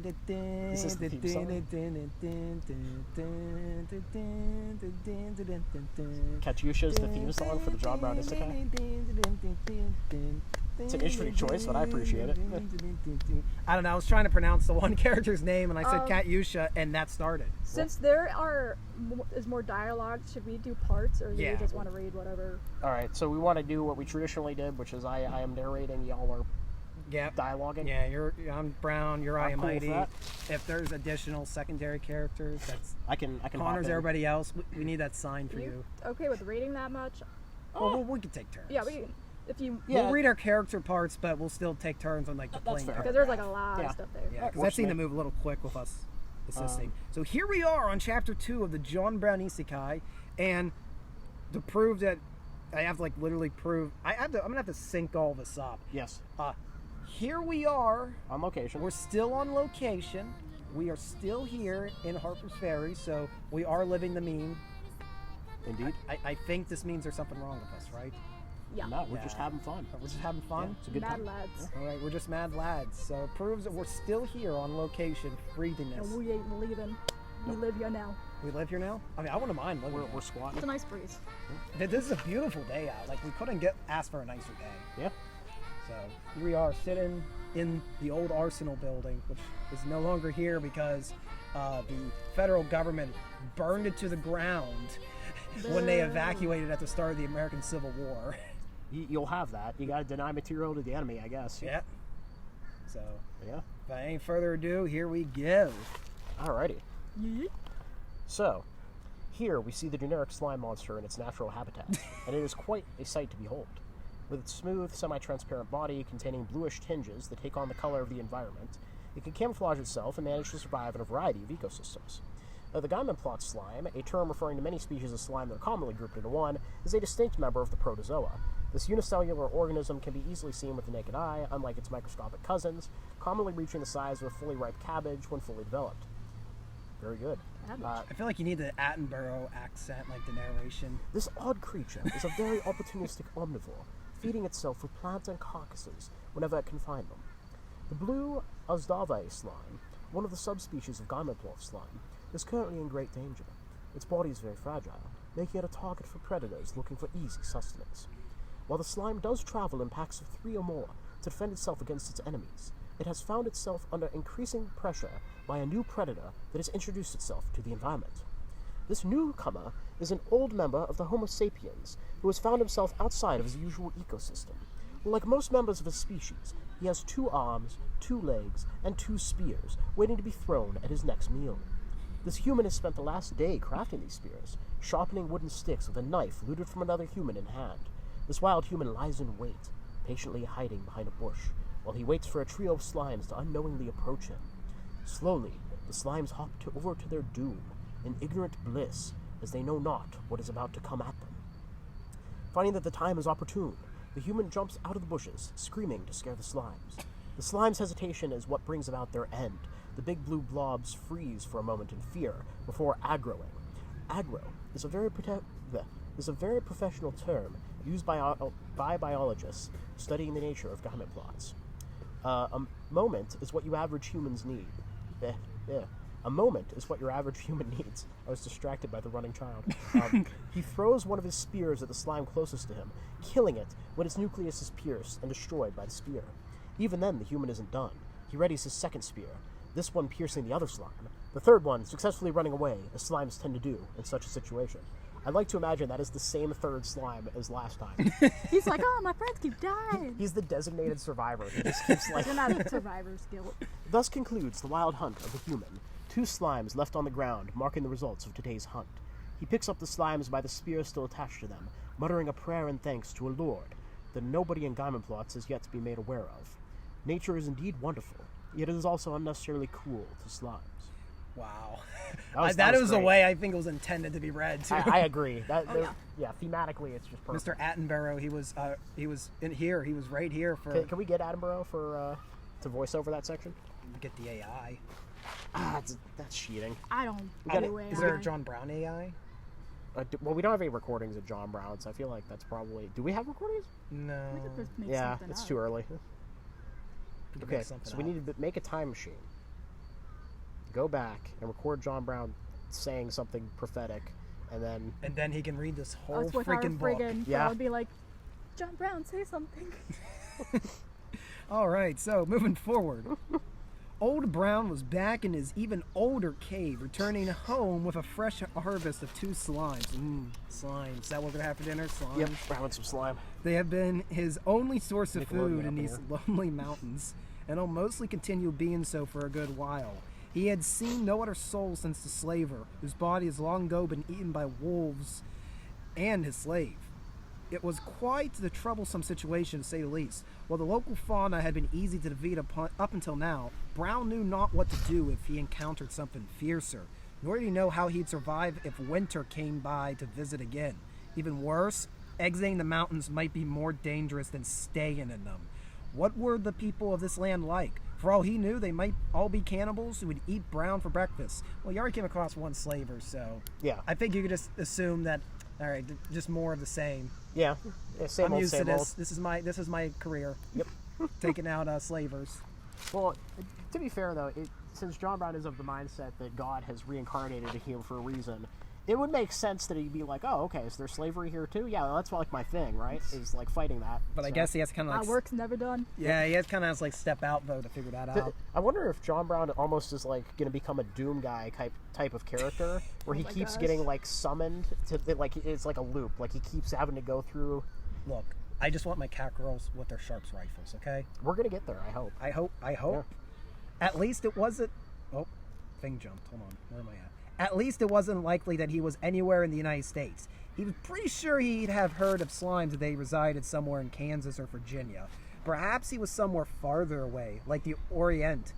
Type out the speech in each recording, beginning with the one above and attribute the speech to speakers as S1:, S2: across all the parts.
S1: Is this the theme song? Katyusha is the theme song for the John Brown Isekai. It's an interesting choice, but I appreciate it.
S2: I don't know. I was trying to pronounce the one character's name, and I said Katyusha, and that started.
S3: Since there is more dialogue, should we do parts, or do you just want to read whatever?
S1: All right, so we want to do what we traditionally did, which is I am narrating, y'all are dialoguing.
S2: Yeah, I'm Brown, you're isekai'd.
S1: Cool.
S2: If there's additional secondary characters, that's
S1: I can
S2: Connor's everybody else. We need that sign for you.
S3: Okay with reading that much?
S2: Well, we can take turns.
S3: Yeah, we can.
S2: We'll read our character parts, but we'll still take turns on the playing.
S3: Because there's a lot of stuff there.
S2: Yeah, because I've seen the move a little quick with us assisting. So here we are on chapter 2 of the John Brown Isekai, and to prove that I have to literally prove I'm gonna have to sync all this up.
S1: Yes.
S2: Here we are
S1: on location.
S2: We're still on location. We are still here in Harpers Ferry, so we are living the meme.
S1: Indeed.
S2: I think this means there's something wrong with us, right?
S3: Yeah.
S1: No, we're just having fun.
S2: We're just having fun?
S1: Yeah, it's a good
S3: mad
S1: time.
S3: lads.
S2: Yeah. All right, we're just mad lads. So it proves that we're still here on location, breathing this.
S3: And we ain't leaving. We live here now.
S2: We live here now? I mean, I wouldn't mind living
S1: We're squatting.
S3: It's a nice breeze.
S2: This is a beautiful day out. We couldn't ask for a nicer day.
S1: Yeah.
S2: So here we are sitting in the old Arsenal building, which is no longer here because the federal government burned it to the ground when they evacuated at the start of the American Civil War.
S1: You'll have that. You got to deny material to the enemy, I guess.
S2: Yeah. So,
S1: yeah.
S2: Without any further ado, here we go.
S1: Alrighty.
S3: Yeah.
S1: So, here we see the generic slime monster in its natural habitat, and it is quite a sight to behold. With its smooth, semi-transparent body containing bluish tinges that take on the color of the environment, it can camouflage itself and manage to survive in a variety of ecosystems. The Gaiman-plot slime, a term referring to many species of slime that are commonly grouped into one, is a distinct member of the protozoa. This unicellular organism can be easily seen with the naked eye, unlike its microscopic cousins, commonly reaching the size of a fully ripe cabbage when fully developed. Very good.
S2: I feel like you need the Attenborough accent, like the narration.
S1: This odd creature is a very opportunistic omnivore, feeding itself with plants and carcasses whenever it can find them. The blue Azdave slime, one of the subspecies of Gaiman-plot slime, is currently in great danger. Its body is very fragile, making it a target for predators looking for easy sustenance. While the slime does travel in packs of 3 or more to defend itself against its enemies, it has found itself under increasing pressure by a new predator that has introduced itself to the environment. This newcomer is an old member of the Homo sapiens who has found himself outside of his usual ecosystem. Like most members of his species, he has 2 arms, 2 legs, and 2 spears waiting to be thrown at his next meal. This human has spent the last day crafting these spears, sharpening wooden sticks with a knife looted from another human in hand. This wild human lies in wait, patiently hiding behind a bush, while he waits for a trio of slimes to unknowingly approach him. Slowly, the slimes hop over to their doom, in ignorant bliss, as they know not what is about to come at them. Finding that the time is opportune, the human jumps out of the bushes, screaming to scare the slimes. The slime's hesitation is what brings about their end. The big blue blobs freeze for a moment in fear before aggroing. Aggro is a very professional term used by biologists studying the nature of Gaiman plots. A moment is what you average humans need. A moment is what your average human needs. I was distracted by the running child. He throws one of his spears at the slime closest to him, killing it when its nucleus is pierced and destroyed by the spear. Even then, the human isn't done. He readies his second spear, this one piercing the other slime, the third one successfully running away, as slimes tend to do in such a situation. I'd like to imagine that is the same third slime as last time.
S3: He's like, oh, my friends keep dying.
S1: He's the designated survivor. He just keeps
S3: You're not a survivor's guilt.
S1: Thus concludes the wild hunt of the human. 2 slimes left on the ground, marking the results of today's hunt. He picks up the slimes by the spear still attached to them, muttering a prayer and thanks to a lord that nobody in Gaiman plots has yet to be made aware of. Nature is indeed wonderful, yet it is also unnecessarily cruel to slimes.
S2: Wow.
S1: That
S2: was the way I think it was intended to be read, too.
S1: I agree. Thematically, it's just perfect.
S2: Mr. Attenborough, he was in here. He was right here for...
S1: Can we get Attenborough to voice over that section?
S2: Get the AI.
S1: That's cheating.
S3: I don't do AI.
S2: Is there a John Brown AI?
S1: Well, we don't have any recordings of John Brown, so I feel like that's probably... Do we have recordings?
S2: No.
S3: We could just make
S1: Yeah,
S3: something
S1: it's
S3: up.
S1: too early. Okay, so we need to make a time machine. go back and record John Brown saying something prophetic, and then
S2: he can read this whole
S3: Us with our
S2: freaking book.
S3: friggin'
S1: Yeah.
S3: I would be like, John Brown, say something.
S2: All right, so moving forward. Old Brown was back in his even older cave, returning home with a fresh harvest of 2 slimes. Slimes. Is that what we're going to have for dinner? Slimes?
S1: yep, Brown with some slime.
S2: They have been his only source of
S1: Make a little
S2: food
S1: bit
S2: in
S1: up
S2: these
S1: here.
S2: lonely mountains, and will mostly continue being so for a good while. He had seen no other soul since the slaver, whose body has long ago been eaten by wolves and his slave. It was quite the troublesome situation, to say the least. While the local fauna had been easy to defeat up until now, Brown knew not what to do if he encountered something fiercer, nor did he know how he'd survive if winter came by to visit again. Even worse, exiting the mountains might be more dangerous than staying in them. What were the people of this land like? For all he knew, they might all be cannibals who would eat Brown for breakfast. Well, you already came across one slaver, so
S1: Yeah.
S2: I think you could just assume that, all right, just more of the same.
S1: Yeah, same
S2: I'm
S1: old,
S2: used
S1: same
S2: to
S1: old.
S2: this. This is my career.
S1: Yep.
S2: Taking out slavers.
S1: Well, to be fair though, since John Brown is of the mindset that God has reincarnated him for a reason, it would make sense that he'd be like, oh, okay, is there slavery here too? Yeah, that's like my thing, right? Is like fighting that.
S2: But I
S1: So-
S2: guess he has to kind of
S3: My
S2: like
S3: work's never done.
S2: yeah, he has kind of like step out though to figure that out.
S1: I wonder if John Brown almost is like going to become a Doom guy type of character, where he
S3: my
S1: keeps
S3: gosh.
S1: getting like summoned to like it's like a loop, like he keeps having to go through.
S2: Look, I just want my catgirls with their sharps rifles. Okay,
S1: We're gonna get there, I hope.
S2: I hope. At least it wasn't. Oh, thing jumped. Hold on, where am I at? At least it wasn't likely that he was anywhere in the United States. He was pretty sure he'd have heard of slimes that they resided somewhere in Kansas or Virginia. Perhaps he was somewhere farther away, like the Orient.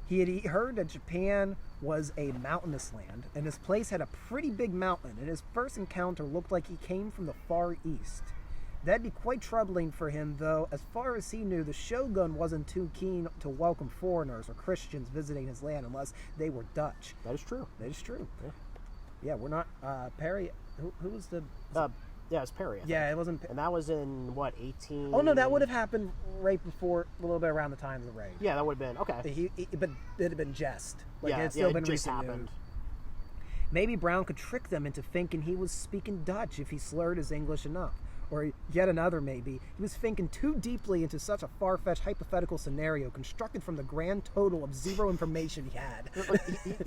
S2: He had heard that Japan was a mountainous land, and this place had a pretty big mountain, and his first encounter looked like he came from the Far East. That'd be quite troubling for him, though. As far as he knew, the shogun wasn't too keen to welcome foreigners or Christians visiting his land unless they were Dutch.
S1: That is true.
S2: That is true.
S1: Yeah.
S2: Yeah, we're not... Perry... Who was the...
S1: Yeah, it's Perry. I think.
S2: yeah, it wasn't...
S1: And that was in what 18?
S2: Oh, no, that would have happened right before, a little bit around the time of the raid.
S1: Yeah, that would have been okay.
S2: But it had been jest. Like,
S1: yeah,
S2: it had still
S1: it
S2: been
S1: just
S2: recent
S1: happened.
S2: news. Maybe Brown could trick them into thinking he was speaking Dutch if he slurred his English enough. Or yet another maybe. He was thinking too deeply into such a far-fetched hypothetical scenario constructed from the grand total of zero information he had.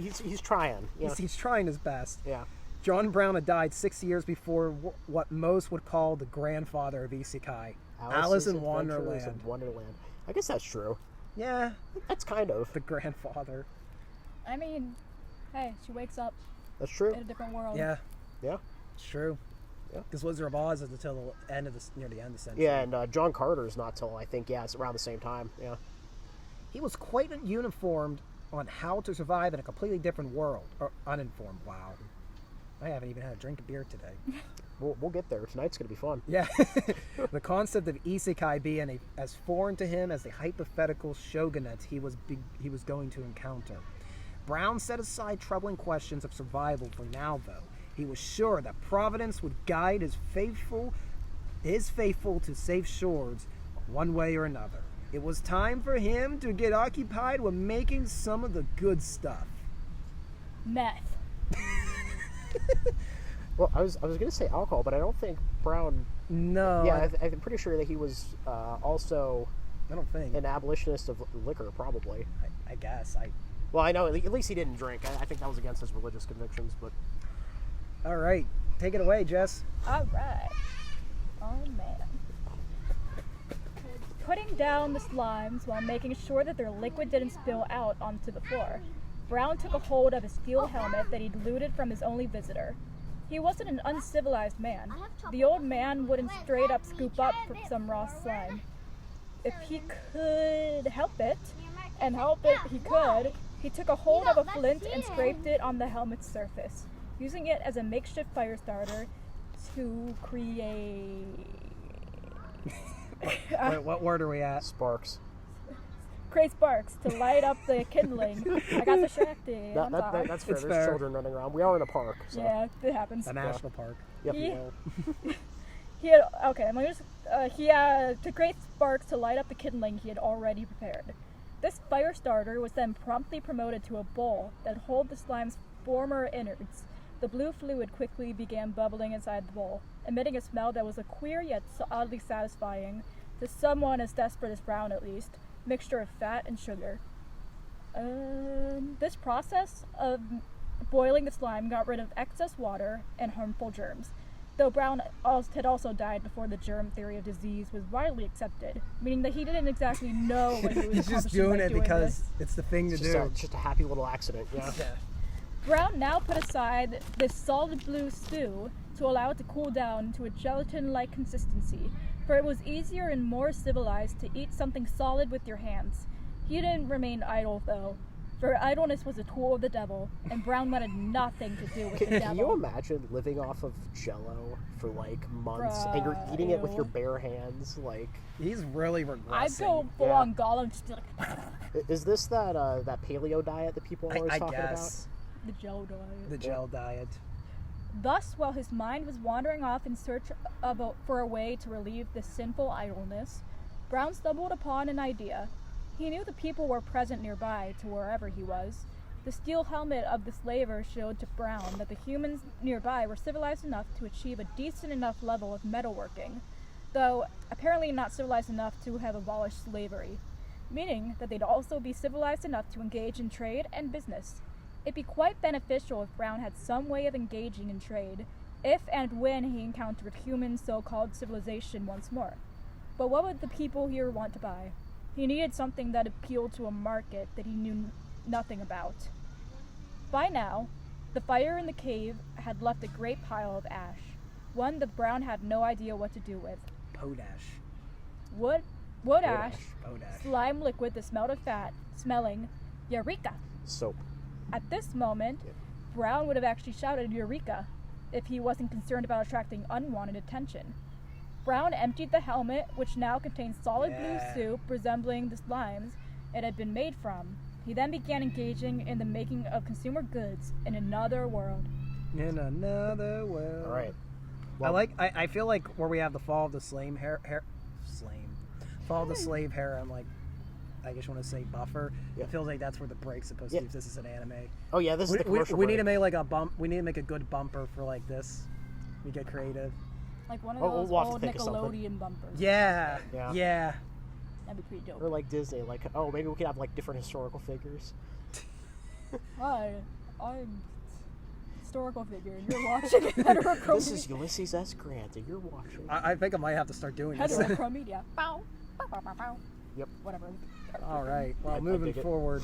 S1: He's trying. You know?
S2: He's trying his best.
S1: Yeah.
S2: John Brown had died 6 years before what most would call the grandfather of isekai. Alice in
S1: Adventures
S2: Wonderland.
S1: in Wonderland. I guess that's true.
S2: Yeah,
S1: That's kind of.
S2: the grandfather.
S3: I mean, hey, she wakes up
S1: That's true.
S3: in a different world.
S2: Yeah,
S1: Yeah.
S2: it's true.
S1: Yeah.
S2: Because Wizard of Oz is until the end of near the end of the century.
S1: Yeah, and John Carter's not till I think it's around the same time. Yeah.
S2: He was quite uniformed on how to survive in a completely different world. Or uninformed. Wow. I haven't even had a drink of beer today.
S1: We'll get there. Tonight's gonna be fun.
S2: Yeah. The concept of isekai being as foreign to him as the hypothetical shogunate he was going to encounter. Brown set aside troubling questions of survival for now, though. He was sure that Providence would guide his faithful to safe shores one way or another. It was time for him to get occupied with making some of the good stuff.
S3: Meth.
S1: Well, I was gonna say alcohol, but I don't think Brown.
S2: No.
S1: Yeah, I'm pretty sure that he was also
S2: I don't think.
S1: an abolitionist of liquor, probably.
S2: I guess.
S1: Well, I know at least he didn't drink. I think that was against his religious convictions, but.
S2: All right. Take it away, Jess.
S3: All right. Oh man. Putting down the slimes while making sure that their liquid didn't spill out onto the floor, Brown took a hold of his steel helmet that he'd looted from his only visitor. He wasn't an uncivilized man. The old man wouldn't straight up scoop up some raw slime. If he could help it, and help it he could, he took a hold of a flint and scraped it on the helmet's surface, using it as a makeshift fire starter to create...
S2: Wait, what word are we at?
S1: Sparks.
S3: create sparks to light up the kindling. I got distracted. I'm sorry.
S1: That's fair.
S2: It's
S1: There's
S2: fair.
S1: children running around. We are in a park. So.
S3: Yeah, it happens.
S2: A national park.
S1: Yep.
S3: He had, okay, let me just, to create sparks to light up the kindling he had already prepared. This fire starter was then promptly promoted to a bowl that held the slime's former innards. The blue fluid quickly began bubbling inside the bowl, emitting a smell that was a queer yet oddly satisfying, to someone as desperate as Brown at least, mixture of fat and sugar. This process of boiling the slime got rid of excess water and harmful germs, though Brown had also died before the germ theory of disease was widely accepted, meaning that he didn't exactly know what he was
S2: He's just
S3: accomplishing
S2: doing
S3: by
S2: it because
S3: this.
S2: it's the thing to
S1: It's
S2: do.
S1: just a happy little accident, yeah.
S3: Brown now put aside this solid blue stew to allow it to cool down to a gelatin-like consistency, for it was easier and more civilized to eat something solid with your hands. He didn't remain idle, though, for idleness was a tool of the devil, and Brown wanted nothing to do with the
S1: Can
S3: devil.
S1: you imagine living off of Jell-O for like months, and you're eating it with your bare hands? Like,
S2: He's really regressing.
S3: I'd go full on Gollum, just be like,
S1: is this that paleo diet that people are always
S2: I
S1: talking
S2: guess.
S3: the gel diet.
S2: The gel diet.
S3: Thus, while his mind was wandering off in search for a way to relieve this sinful idleness, Brown stumbled upon an idea. He knew the people were present nearby to wherever he was. The steel helmet of the slaver showed to Brown that the humans nearby were civilized enough to achieve a decent enough level of metalworking, though apparently not civilized enough to have abolished slavery, meaning that they'd also be civilized enough to engage in trade and business. It'd be quite beneficial if Brown had some way of engaging in trade, if and when he encountered human so-called civilization once more. But what would the people here want to buy? He needed something that appealed to a market that he knew nothing about. By now, the fire in the cave had left a great pile of ash, one that Brown had no idea what to do with.
S2: Potash.
S3: Wood ash,
S2: Potash.
S3: slime liquid that smelled of fat, smelling Eureka!
S1: soap.
S3: At this moment, Brown would have actually shouted Eureka if he wasn't concerned about attracting unwanted attention. Brown emptied the helmet, which now contained solid blue soup resembling the slimes it had been made from. He then began engaging in the making of consumer goods in another world.
S2: In another world.
S1: All right.
S2: I feel like where we have the fall of the fall of the slave harem, like, I just want to say buffer.
S1: Yeah.
S2: It feels like that's where the break's supposed to be if this is an anime.
S1: Oh yeah, this is the commercial
S2: We
S1: break.
S2: need to make like a bump. We need to make a good bumper for like this. We get creative.
S3: Like one of
S1: Oh,
S3: those
S1: we'll have to
S3: old
S1: think of something.
S3: Nickelodeon bumpers.
S2: Yeah.
S1: Yeah.
S2: Yeah.
S3: That'd be pretty dope.
S1: Or like Disney, like, oh, maybe we could have like different historical figures.
S3: Hi, I'm historical figure, and you're watching Heterochrome
S1: This is Ulysses S. Grant, and you're watching.
S2: I think I might have to start doing this.
S3: Heterochrome media. Bow. Bow, bow, bow, bow.
S1: Yep.
S3: Whatever.
S2: All right. Well,
S1: I
S2: moving
S1: dig it.
S2: forward.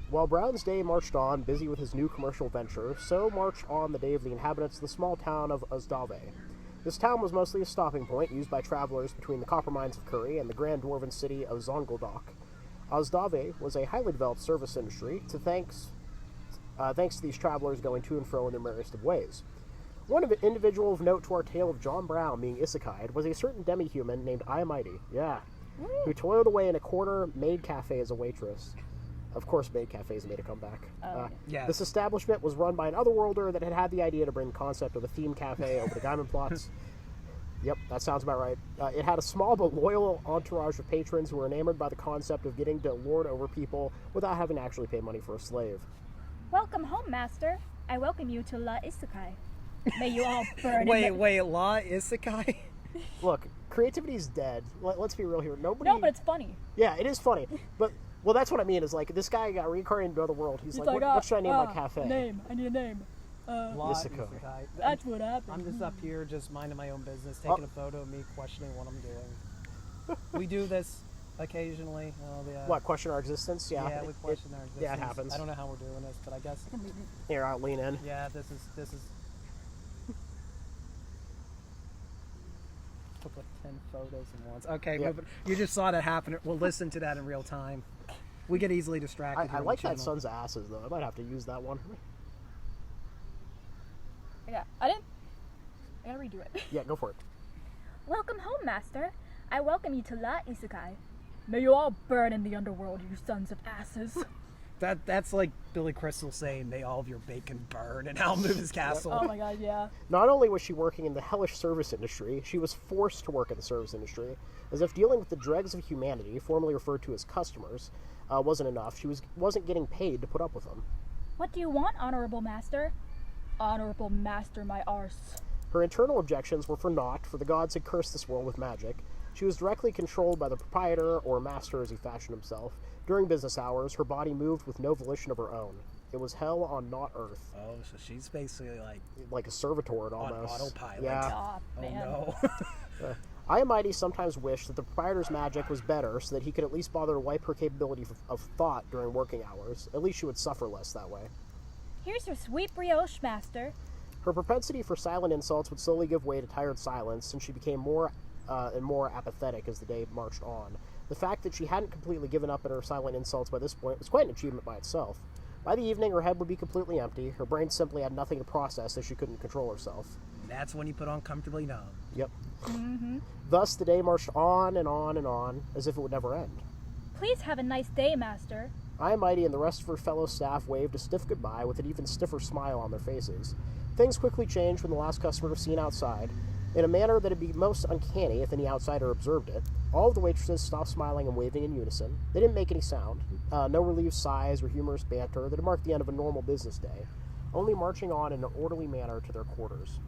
S1: While Brown's day marched on, busy with his new commercial venture, so marched on the day of the inhabitants of the small town of Ozdave. This town was mostly a stopping point used by travelers between the copper mines of Curry and the grand dwarven city of Zongoldok. Ozdave was a highly developed service industry, thanks to these travelers going to and fro in their merriest of ways. One individual of note to our tale of John Brown being isekai'd was a certain demi-human named isekai'd, who toiled away in a corner maid cafe as a waitress. Of course, maid cafes made a comeback.
S2: Yes.
S1: This establishment was run by an otherworlder that had the idea to bring the concept of a theme cafe over to Gaiman plots. Yep, that sounds about right. It had a small but loyal entourage of patrons who were enamored by the concept of getting to lord over people without having to actually pay money for a slave.
S3: Welcome home, master. I welcome you to La Isekai. May you all burn.
S2: Wait, La Isekai?
S1: Look, creativity's dead. Let's be real here. Nobody.
S3: No, but it's funny.
S1: Yeah, it is funny. But, well, that's what I mean, is like, this guy got reincarnated into another world. He's like, what should I name my cafe?
S3: Name. I need a name.
S2: La
S1: Isekai.
S2: Isekai.
S3: That's what happened.
S2: I'm just up here, just minding my own business, taking a photo of me, questioning what I'm doing. We do this occasionally.
S1: What, question our existence? Yeah.
S2: Yeah, we question our existence.
S1: Yeah, it happens.
S2: I don't know how we're doing this, but I guess.
S1: Here, I'll lean in.
S2: Yeah, this is. Took like 10 photos in once. Okay,
S1: Yeah.
S2: moving. You just saw that happen. We'll listen to that in real time. We get easily distracted.
S1: I
S2: here on
S1: like
S2: the
S1: that
S2: channel.
S1: son's asses, though. I might have to use that one.
S3: Yeah, I gotta redo it.
S1: Yeah, go for it.
S3: Welcome home, master. I welcome you to La Isekai. May you all burn in the underworld, you sons of asses.
S2: That's like Billy Crystal saying, "May all of your bacon burn," and I'll move his castle.
S3: Oh my god, yeah.
S1: Not only was she working in the hellish service industry, she was forced to work in the service industry, as if dealing with the dregs of humanity, formerly referred to as customers, wasn't enough. She wasn't getting paid to put up with them.
S3: What do you want, honorable master? Honorable master, my arse.
S1: Her internal objections were for naught, for the gods had cursed this world with magic. She was directly controlled by the proprietor, or master as he fashioned himself. During business hours, her body moved with no volition of her own. It was hell on not earth.
S2: Oh, so she's basically
S1: Like a servitor
S2: on
S1: almost.
S2: autopilot.
S1: Yeah.
S3: Ah,
S2: Oh
S3: man.
S2: no.
S1: Isekai'd sometimes wished that the proprietor's magic was better so that he could at least bother to wipe her capability of thought during working hours. At least she would suffer less that way.
S3: Here's your sweet brioche, master.
S1: Her propensity for silent insults would slowly give way to tired silence, and she became more and more apathetic as the day marched on. The fact that she hadn't completely given up at her silent insults by this point was quite an achievement by itself. By the evening, her head would be completely empty. Her brain simply had nothing to process as she couldn't control herself.
S2: That's when you put on comfortably numb.
S1: Yep. Thus, the day marched on and on and on, as if it would never end.
S3: Please have a nice day, master.
S1: Isekai'd and the rest of her fellow staff waved a stiff goodbye with an even stiffer smile on their faces. Things quickly changed when the last customer was seen outside, in a manner that would be most uncanny if any outsider observed it. All of the waitresses stopped smiling and waving in unison. They didn't make any sound. No relieved sighs or humorous banter that had marked the end of a normal business day, only marching on in an orderly manner to their quarters.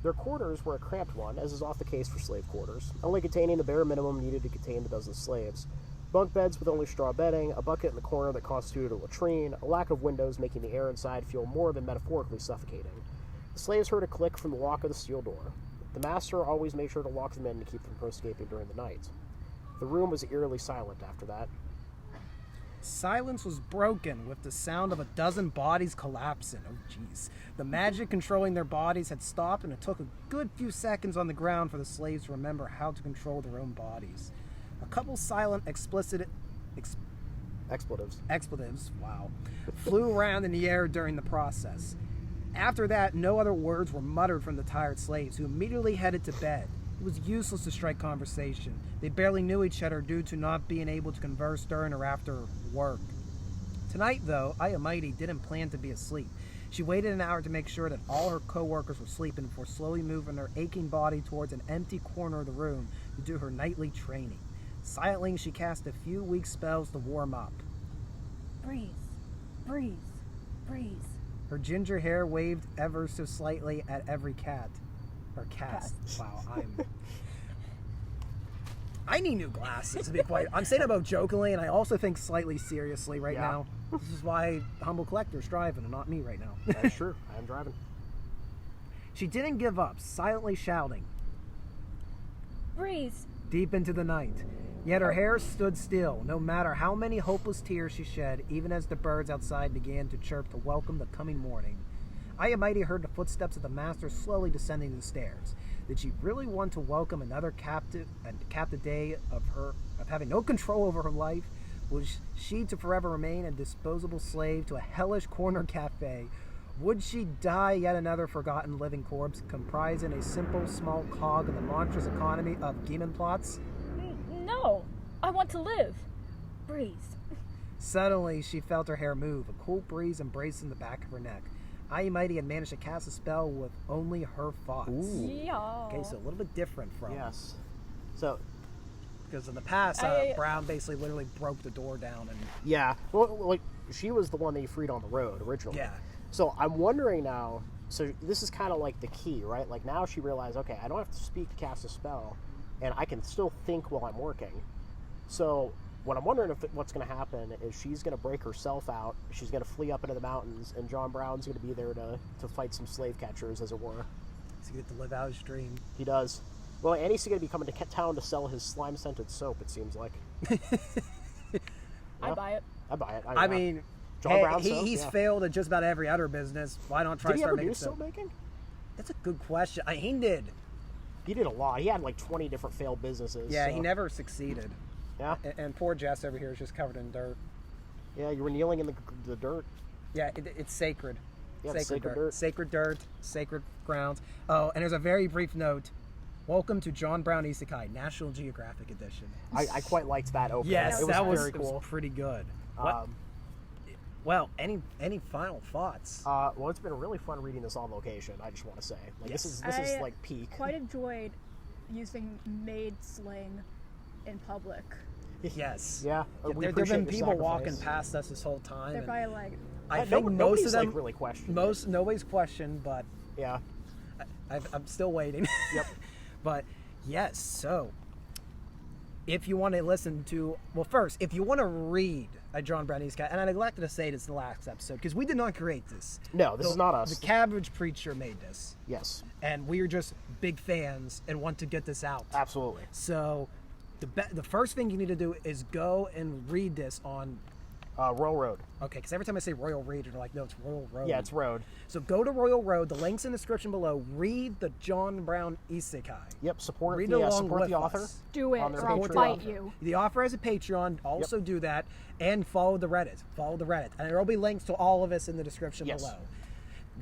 S1: Their quarters were a cramped one, as is often the case for slave quarters, only containing the bare minimum needed to contain the dozen slaves. Bunk beds with only straw bedding, a bucket in the corner that constituted a latrine, a lack of windows making the air inside feel more than metaphorically suffocating. The slaves heard a click from the lock of the steel door. The master always made sure to lock them in to keep them from escaping during the night. The room was eerily silent after that.
S2: Silence was broken with the sound of a dozen bodies collapsing. Oh, jeez. The magic controlling their bodies had stopped, and it took a good few seconds on the ground for the slaves to remember how to control their own bodies. A couple silent expletives, wow, flew around in the air during the process. After that, no other words were muttered from the tired slaves, who immediately headed to bed. It was useless to strike conversation. They barely knew each other due to not being able to converse during or after work. Tonight, though, Isekai'd didn't plan to be asleep. She waited an hour to make sure that all her co-workers were sleeping before slowly moving her aching body towards an empty corner of the room to do her nightly training. Silently, she cast a few weak spells to warm up.
S3: Breeze, breeze, breeze.
S2: Her ginger hair waved ever so slightly at every cast. Wow, I need new glasses, to be quite... I'm saying about jokingly, and I also think slightly seriously right now. This is why Humble Collector's driving and not me right now.
S1: That's true. I am driving.
S2: She didn't give up, silently shouting
S3: Breeze.
S2: deep into the night. Yet her hair stood still, no matter how many hopeless tears she shed, even as the birds outside began to chirp to welcome the coming morning. Isekai'd heard the footsteps of the master slowly descending the stairs. Did she really want to welcome another captive day of having no control over her life? Was she to forever remain a disposable slave to a hellish corner cafe? Would she die yet another forgotten living corpse, comprising a simple small cog in the monstrous economy of demon plots?
S3: No, I want to live. Breeze.
S2: Suddenly, she felt her hair move, a cool breeze embracing the back of her neck. Isekai'd had managed to cast a spell with only her thoughts.
S1: Ooh.
S3: Yeah.
S2: Okay, so a little bit different from...
S1: Yes. So,
S2: Because in the past, Brown basically literally broke the door down and...
S1: yeah. Well, like, she was the one that you freed on the road originally.
S2: Yeah.
S1: So, I'm wondering now, so this is kind of like the key, right? Like, now she realized, okay, I don't have to speak to cast a spell, and I can still think while I'm working. So, what I'm wondering what's going to happen is she's going to break herself out, she's going to flee up into the mountains, and John Brown's going to be there to fight some slave catchers, as it were.
S2: So you get to live out his dream.
S1: He does. Well, and he's going to be coming to town to sell his slime-scented soap, it seems like.
S3: I buy it.
S1: I buy it.
S2: I mean,
S1: John Brown soap?
S2: he's
S1: Yeah.
S2: failed at just about every other business. Why not try
S1: Did he
S2: start
S1: ever
S2: making
S1: do
S2: soap?
S1: soap making?
S2: That's a good question. He did.
S1: He did a lot. He had like 20 different failed businesses.
S2: Yeah,
S1: so.
S2: he never succeeded.
S1: Yeah,
S2: And poor Jess over here is just covered in dirt.
S1: yeah. You were kneeling in the dirt.
S2: Yeah, it's sacred.
S1: Yeah, it's sacred dirt.
S2: Sacred dirt, sacred grounds. Oh, and there's a very brief note. Welcome to John Brown Isekai, National Geographic Edition.
S1: I quite liked that opening.
S2: Yes,
S1: it was
S2: that was,
S1: very
S2: it
S1: cool.
S2: was pretty good. Well, any final thoughts?
S1: Well, it's been really fun reading this on location. I just want to say, like,
S2: Yes.
S1: this is like peak.
S3: Quite enjoyed using maid slang in public.
S2: Yes.
S1: Yeah,
S2: There
S1: we
S2: have
S1: appreciate
S2: been
S1: your
S2: people walking
S1: sacrifice.
S2: past us this whole time.
S3: They're
S2: and
S3: probably like,
S2: I think most
S1: nobody's,
S2: of them
S1: like, really questioned
S2: nobody's questioned, but
S1: Yeah.
S2: I'm still waiting.
S1: Yep.
S2: But yes, so if you want to listen to, well, first, if you want to read a John Brown Isekai, and I neglected to say this in the last episode because we did not create this.
S1: No, this is not us.
S2: The Cabbage Preacher made this,
S1: Yes,
S2: and we are just big fans and want to get this out.
S1: absolutely.
S2: So the first thing you need to do is go and read this on.
S1: Royal Road.
S2: Okay, because every time I say Royal Read, you're like, no, it's Royal Road.
S1: Yeah, it's Road.
S2: So go to Royal Road. The link's in the description below. Read the John Brown Isekai.
S1: Yep, support
S2: Read
S1: the
S2: along
S1: support
S2: with
S1: the author.
S2: us.
S3: do it
S1: On their
S3: or I'll
S1: Patreon.
S3: fight you.
S2: The author has a Patreon. Also do that. And follow the Reddit. And there will be links to all of us in the description
S1: Yes.
S2: below.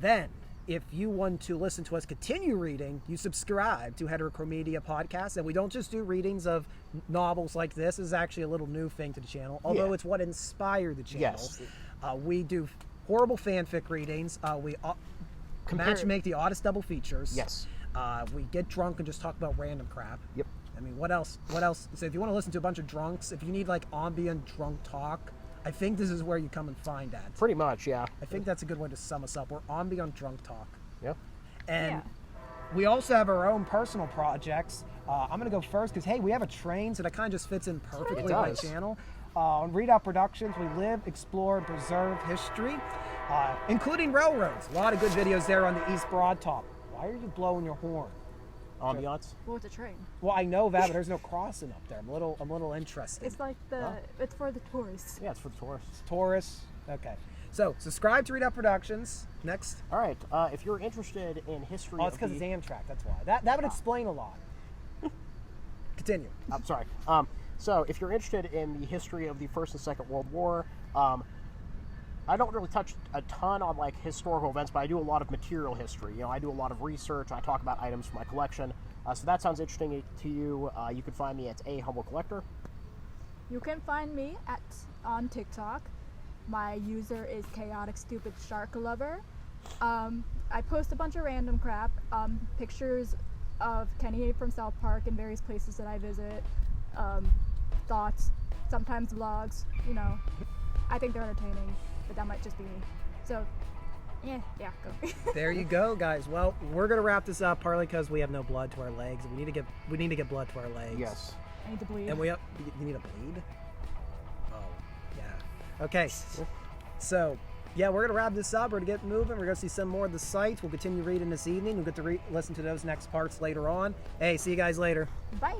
S2: Then, if you want to listen to us continue reading, you subscribe to Heterochromedia Podcast. And we don't just do readings of novels like this. This is actually a little new thing to the channel, although
S1: Yeah.
S2: it's what inspired the channel.
S1: Yes.
S2: We do horrible fanfic readings. We match make the oddest double features.
S1: Yes.
S2: We get drunk and just talk about random crap.
S1: Yep.
S2: I mean, what else? What else? So if you want to listen to a bunch of drunks, if you need like ambient drunk talk, I think this is where you come and find that.
S1: Pretty much, yeah.
S2: I think that's a good way to sum us up. We're ambient drunk talk.
S1: Yeah.
S2: And
S3: Yeah.
S2: we also have our own personal projects. I'm going to go first because, hey, we have a train, so that kind of just fits in perfectly with my
S1: does.
S2: channel. On Redoubt Productions, we live, explore, and preserve history, including railroads. A lot of good videos there on the East Broad Top. Why are you blowing your horn?
S1: Ambiance.
S3: Well, it's a train.
S2: Well, I know that, but there's no crossing up there. I'm a little interested.
S3: It's like it's for the tourists.
S1: Yeah, it's for the tourists.
S2: Taurus. Okay. So, subscribe to Redoubt Productions. Next.
S1: All right. If you're interested in history,
S2: Oh, it's
S1: of
S2: because
S1: the-
S2: it's Amtrak. That's why. That would explain a lot. Continue.
S1: I'm sorry. So, if you're interested in the history of the First and Second World War, I don't really touch a ton on like historical events, but I do a lot of material history. You know, I do a lot of research. I talk about items from my collection. So if that sounds interesting to you, you can find me at A Humble Collector.
S3: You can find me on TikTok. My user is Chaotic Stupid Shark Lover. I post a bunch of random crap, pictures of Kenny from South Park and various places that I visit, thoughts, sometimes vlogs. You know, I think they're entertaining, but that might just be me. So, yeah, go.
S2: There you go, guys. Well, we're gonna wrap this up partly because we have no blood to our legs. We need to get blood to our legs.
S1: Yes.
S3: I need to bleed.
S2: And you need a bleed? Oh, yeah. Okay. So, yeah, we're gonna wrap this up. We're gonna get moving. We're gonna see some more of the sites. We'll continue reading this evening. We'll get to listen to those next parts later on. Hey, see you guys later.
S3: Bye.